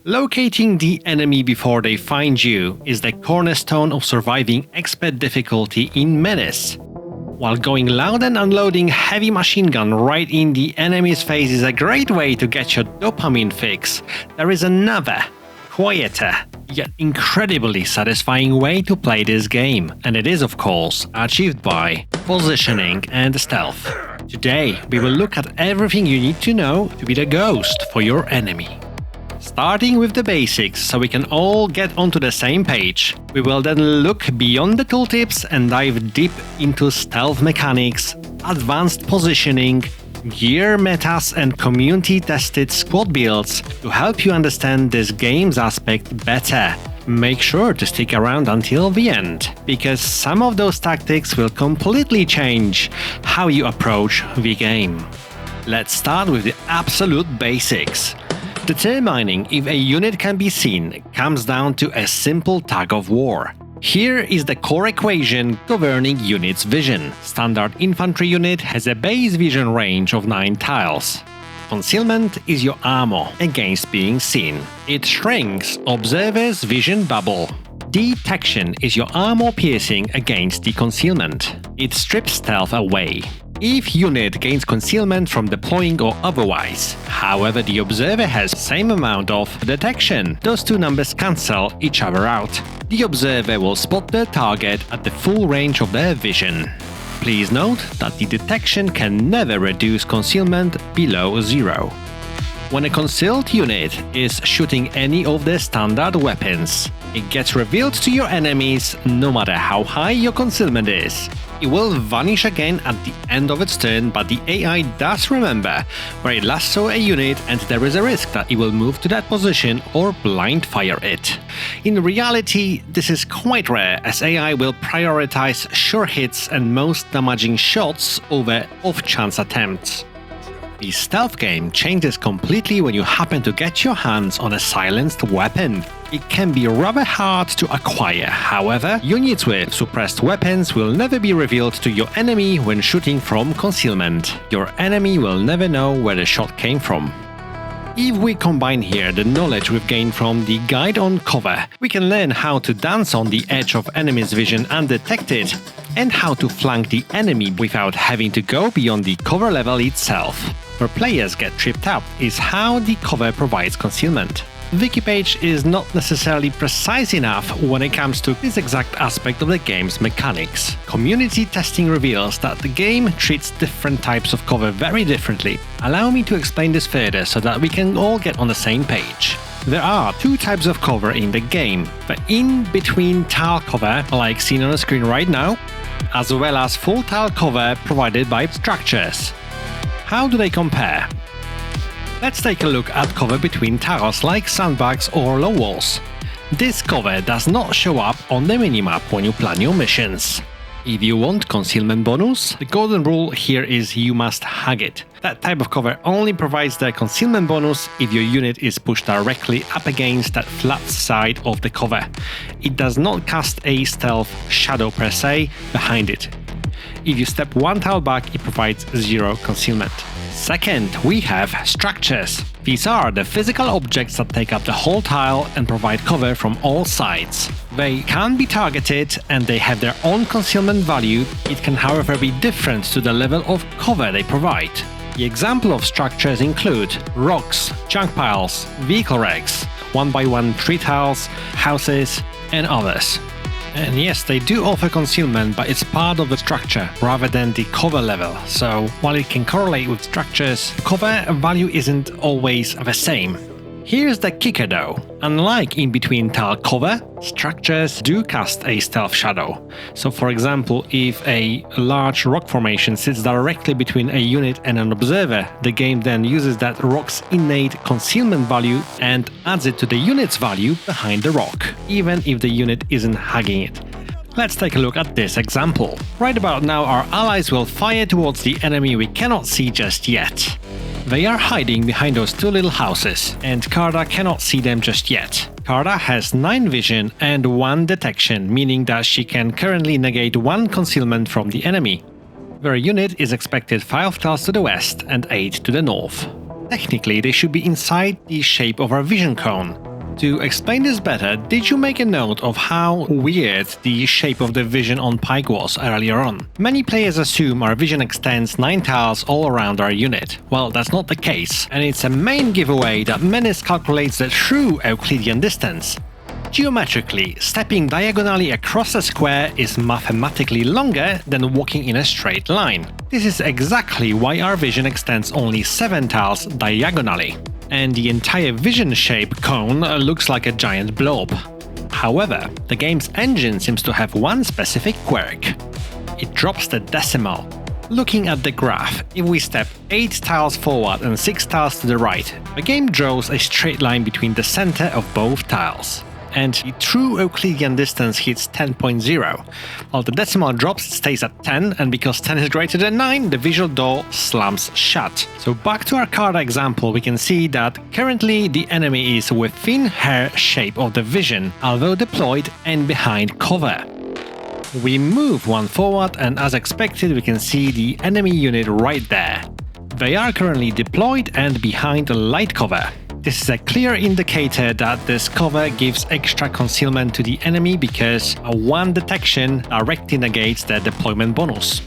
Locating the enemy before they find you is the cornerstone of surviving expert difficulty in Menace. While going loud and unloading heavy machine gun right in the enemy's face is a great way to get your dopamine fix, there is another, quieter, yet incredibly satisfying way to play this game, and it is of course achieved by positioning and stealth. Today we will look at everything you need to know to be the ghost for your enemy. Starting with the basics so we can all get onto the same page, we will then look beyond the tooltips and dive deep into stealth mechanics, advanced positioning, gear metas and community-tested squad builds to help you understand this game's aspect better. Make sure to stick around until the end, because some of those tactics will completely change how you approach the game. Let's start with the absolute basics. Determining if a unit can be seen comes down to a simple tug of war. Here is the core equation governing unit's vision. Standard infantry unit has a base vision range of 9 tiles. Concealment is your armor against being seen. It shrinks observer's vision bubble. Detection is your armor piercing against the concealment. It strips stealth away. If unit gains concealment from deploying or otherwise. However, the observer has same amount of detection. Those two numbers cancel each other out. The observer will spot their target at the full range of their vision. Please note that the detection can never reduce concealment below 0. When a concealed unit is shooting any of their standard weapons, it gets revealed to your enemies no matter how high your concealment is. It will vanish again at the end of its turn, but the AI does remember where it last saw a unit and there is a risk that it will move to that position or blind fire it. In reality, this is quite rare as AI will prioritize sure hits and most damaging shots over off-chance attempts. The stealth game changes completely when you happen to get your hands on a silenced weapon. It can be rather hard to acquire, however, units with suppressed weapons will never be revealed to your enemy when shooting from concealment. Your enemy will never know where the shot came from. If we combine here the knowledge we've gained from the guide on cover, we can learn how to dance on the edge of enemy's vision undetected, and how to flank the enemy without having to go beyond the cover level itself. Where players get tripped up is how the cover provides concealment. Wikipage is not necessarily precise enough when it comes to this exact aspect of the game's mechanics. Community testing reveals that the game treats different types of cover very differently. Allow me to explain this further so that we can all get on the same page. There are 2 types of cover in the game: the in-between tile cover, like seen on the screen right now, as well as full tile cover provided by structures. How do they compare? Let's take a look at cover between tiles like sandbags or low walls. This cover does not show up on the minimap when you plan your missions. If you want concealment bonus, the golden rule here is you must hug it. That type of cover only provides the concealment bonus if your unit is pushed directly up against that flat side of the cover. It does not cast a stealth shadow per se behind it. If you step 1 tile back, it provides 0 concealment. Second, we have structures. These are the physical objects that take up the whole tile and provide cover from all sides. They can be targeted and they have their own concealment value. It can however be different to the level of cover they provide. The example of structures include rocks, junk piles, vehicle wrecks, 1x1 tree tiles, houses, and others. And yes, they do offer concealment, but it's part of the structure rather than the cover level, so while it can correlate with structures, cover value isn't always the same. Here's the kicker though. Unlike in-between tile cover, structures do cast a stealth shadow. So for example, if a large rock formation sits directly between a unit and an observer, the game then uses that rock's innate concealment value and adds it to the unit's value behind the rock, even if the unit isn't hugging it. Let's take a look at this example. Right about now our allies will fire towards the enemy we cannot see just yet. They are hiding behind those 2 little houses, and Carda cannot see them just yet. Carda has 9 vision and 1 detection, meaning that she can currently negate 1 concealment from the enemy. Their unit is expected 5 tiles to the west and 8 to the north. Technically, they should be inside the shape of our vision cone, To explain this better, did you make a note of how weird the shape of the vision on Pike was earlier on? Many players assume our vision extends 9 tiles all around our unit. Well, that's not the case, and it's a main giveaway that Menace calculates the true Euclidean distance. Geometrically, stepping diagonally across a square is mathematically longer than walking in a straight line. This is exactly why our vision extends only 7 tiles diagonally, and the entire vision shape cone looks like a giant blob. However, the game's engine seems to have one specific quirk. It drops the decimal. Looking at the graph, if we step 8 tiles forward and 6 tiles to the right, the game draws a straight line between the center of both tiles. And the true Euclidean distance hits 10.0. While the decimal drops, it stays at 10, and because 10 is greater than 9, the visual door slams shut. So back to our card example, we can see that currently the enemy is within her shape of the vision, although deployed and behind cover. We move one forward, and as expected, we can see the enemy unit right there. They are currently deployed and behind a light cover. This is a clear indicator that this cover gives extra concealment to the enemy because a 1 detection directly negates their deployment bonus.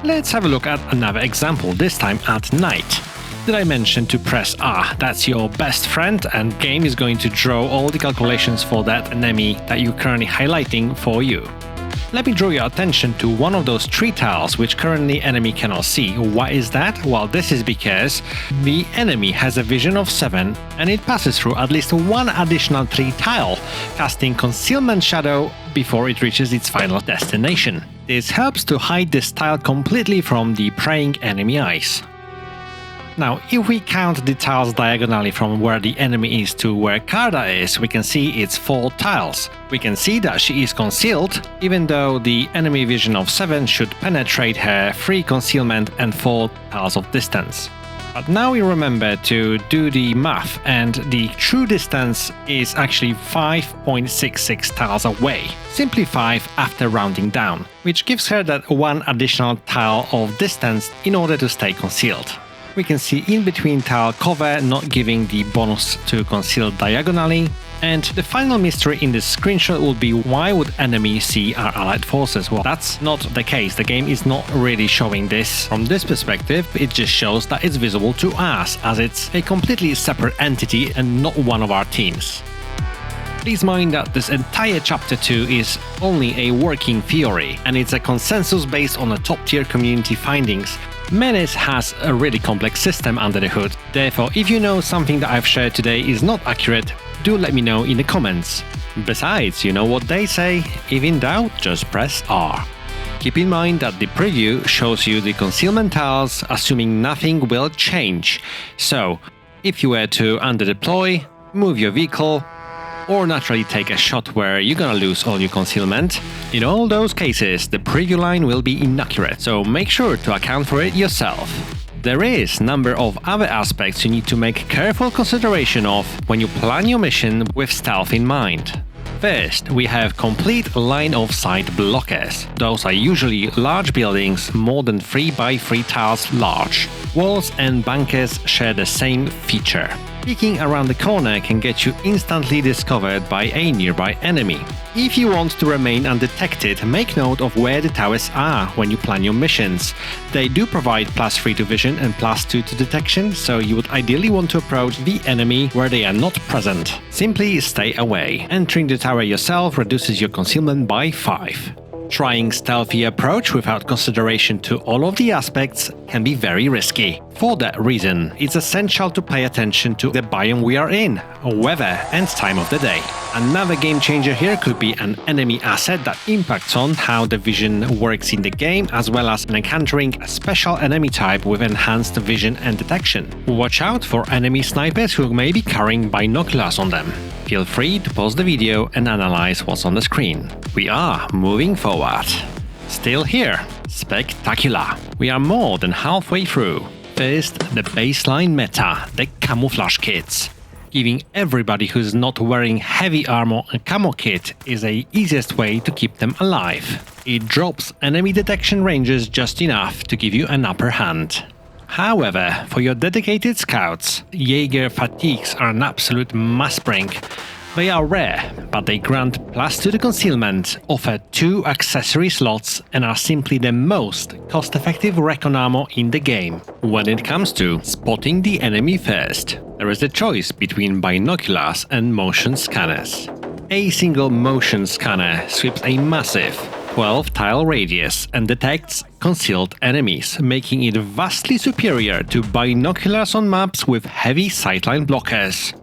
Let's have a look at another example, this time at night. Did I mention to press R? That's your best friend, and game is going to draw all the calculations for that enemy that you're currently highlighting for you. Let me draw your attention to one of those 3 tiles which currently enemy cannot see. Why is that? Well, this is because the enemy has a vision of 7 and it passes through at least one additional 3 tile, casting Concealment Shadow before it reaches its final destination. This helps to hide this tile completely from the preying enemy eyes. Now, if we count the tiles diagonally from where the enemy is to where Karda is, we can see it's 4 tiles. We can see that she is concealed, even though the enemy vision of 7 should penetrate her 3 concealment and 4 tiles of distance. But now we remember to do the math, and the true distance is actually 5.66 tiles away. Simply 5 after rounding down, which gives her that 1 additional tile of distance in order to stay concealed. We can see in between tile cover not giving the bonus to conceal diagonally, and the final mystery in this screenshot would be why would enemy see our allied forces? Well, that's not the case. The game is not really showing this from this perspective, it just shows that it's visible to us as it's a completely separate entity and not one of our teams. Please mind that this entire chapter 2 is only a working theory, and it's a consensus based on the top tier community findings. Menace has a really complex system under the hood, therefore if you know something that I've shared today is not accurate, do let me know in the comments. Besides, you know what they say, if in doubt, just press R. Keep in mind that the preview shows you the concealment tiles, assuming nothing will change. So, if you were to under-deploy, move your vehicle, or naturally take a shot where you're gonna lose all your concealment, in all those cases the preview line will be inaccurate, so make sure to account for it yourself. There is a number of other aspects you need to make careful consideration of when you plan your mission with stealth in mind. First, we have complete line of sight blockers. Those are usually large buildings more than 3 by 3 tiles large. Walls and bunkers share the same feature. Peeking around the corner can get you instantly discovered by a nearby enemy. If you want to remain undetected, make note of where the towers are when you plan your missions. They do provide +3 to vision and +2 to detection, so you would ideally want to approach the enemy where they are not present. Simply stay away. Entering the tower yourself reduces your concealment by 5. Trying stealthy approach without consideration to all of the aspects can be very risky. For that reason, it's essential to pay attention to the biome we are in, weather and time of the day. Another game changer here could be an enemy asset that impacts on how the vision works in the game, as well as encountering a special enemy type with enhanced vision and detection. Watch out for enemy snipers who may be carrying binoculars on them. Feel free to pause the video and analyze what's on the screen. We are moving forward. Still here. Spectacular. We are more than halfway through. First, the baseline meta, the camouflage kits. Giving everybody who's not wearing heavy armor a camo kit is the easiest way to keep them alive. It drops enemy detection ranges just enough to give you an upper hand. However, for your dedicated scouts, Jaeger fatigues are an absolute must bring. They are rare, but they grant +2 to concealment, offer 2 accessory slots, and are simply the most cost-effective recon ammo in the game. When it comes to spotting the enemy first, there is a choice between binoculars and motion scanners. A single motion scanner sweeps a massive 12-tile radius and detects concealed enemies, making it vastly superior to binoculars on maps with heavy sightline blockers.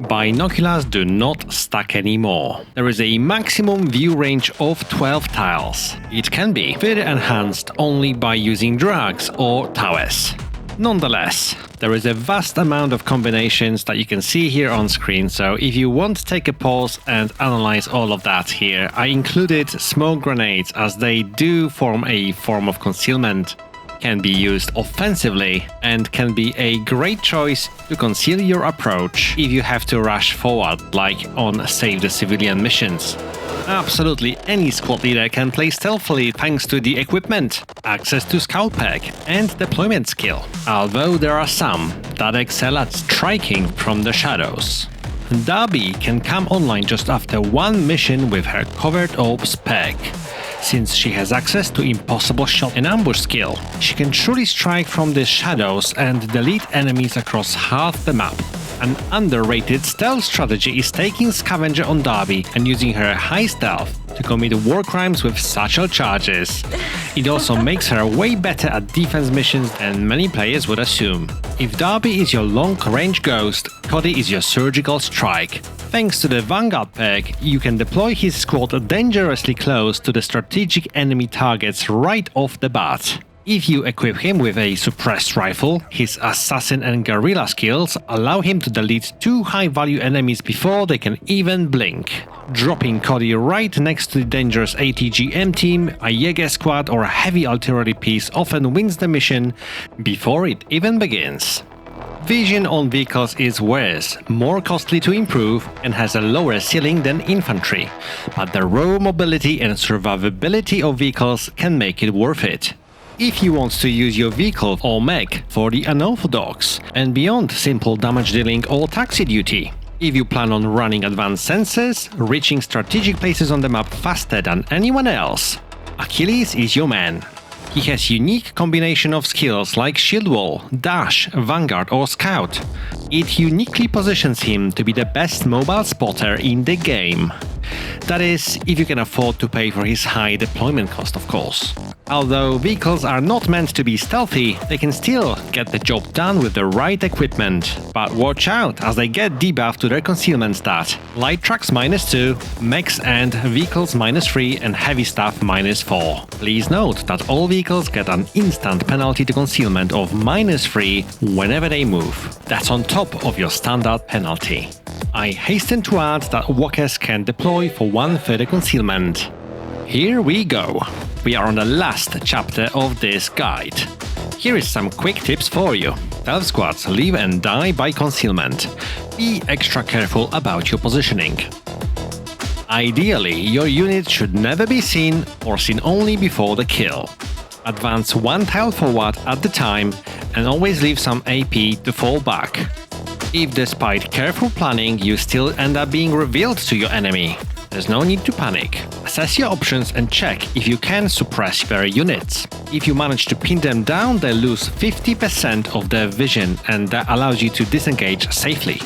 Binoculars do not stack anymore. There is a maximum view range of 12 tiles. It can be further enhanced only by using drags or towers. Nonetheless, there is a vast amount of combinations that you can see here on screen, so if you want to take a pause and analyze all of that here, I included smoke grenades as they do form a form of concealment, can be used offensively, and can be a great choice to conceal your approach if you have to rush forward, like on Save the Civilian missions. Absolutely any squad leader can play stealthily thanks to the equipment, access to scout pack, and deployment skill, although there are some that excel at striking from the shadows. Darby can come online just after one mission with her Covert Ops pack. Since she has access to impossible shot and ambush skill, she can truly strike from the shadows and delete enemies across half the map. An underrated stealth strategy is taking Scavenger on Darby and using her high stealth to commit war crimes with satchel charges. It also makes her way better at defense missions than many players would assume. If Darby is your long-range ghost, Cody is your surgical strike. Thanks to the Vanguard perk, you can deploy his squad dangerously close to the strategic enemy targets right off the bat. If you equip him with a suppressed rifle, his assassin and guerrilla skills allow him to delete 2 high-value enemies before they can even blink. Dropping Cody right next to the dangerous ATG M-team, a Jäger squad or a heavy artillery piece often wins the mission before it even begins. Vision on vehicles is worse, more costly to improve, and has a lower ceiling than infantry, but the raw mobility and survivability of vehicles can make it worth it. If you want to use your vehicle or mech for the unorthodox and beyond simple damage dealing or taxi duty, if you plan on running advanced sensors, reaching strategic places on the map faster than anyone else, Achilles is your man. He has unique combination of skills like Shield Wall, Dash, Vanguard or Scout. It uniquely positions him to be the best mobile spotter in the game. That is, if you can afford to pay for his high deployment cost, of course. Although vehicles are not meant to be stealthy, they can still get the job done with the right equipment. But watch out as they get debuffed to their concealment stat. Light trucks -2, mechs and vehicles -3 and heavy stuff -4. Please note that all vehicles get an instant penalty to concealment of -3 whenever they move. That's on top of your standard penalty. I hasten to add that walkers can deploy for 1 further concealment. Here we go. We are on the last chapter of this guide. Here is some quick tips for you. Stealth squads live and die by concealment. Be extra careful about your positioning. Ideally, your unit should never be seen or seen only before the kill. Advance 1 tile forward at the time and always leave some AP to fall back. If despite careful planning you still end up being revealed to your enemy, there's no need to panic. Assess your options and check if you can suppress their units. If you manage to pin them down, they lose 50% of their vision and that allows you to disengage safely.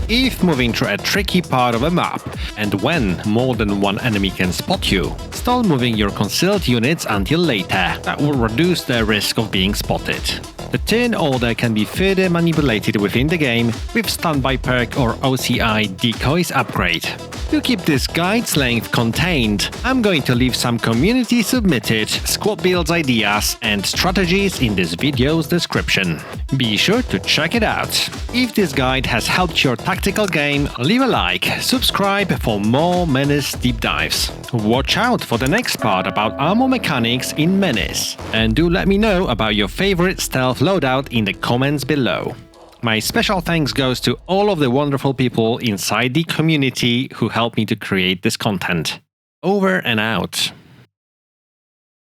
If moving through a tricky part of a map, and when more than one enemy can spot you, stall moving your concealed units until later. That will reduce the risk of being spotted. The turn order can be further manipulated within the game with standby perk or OCI decoys upgrade. To keep this guide's length contained, I'm going to leave some community-submitted squad builds ideas and strategies in this video's description. Be sure to check it out. If this guide has helped your tactical game, leave a like, subscribe for more Menace deep dives. Watch out for the next part about armor mechanics in Menace, and do let me know about your favorite stealth loadout in the comments below. My special thanks goes to all of the wonderful people inside the community who helped me to create this content. Over and out.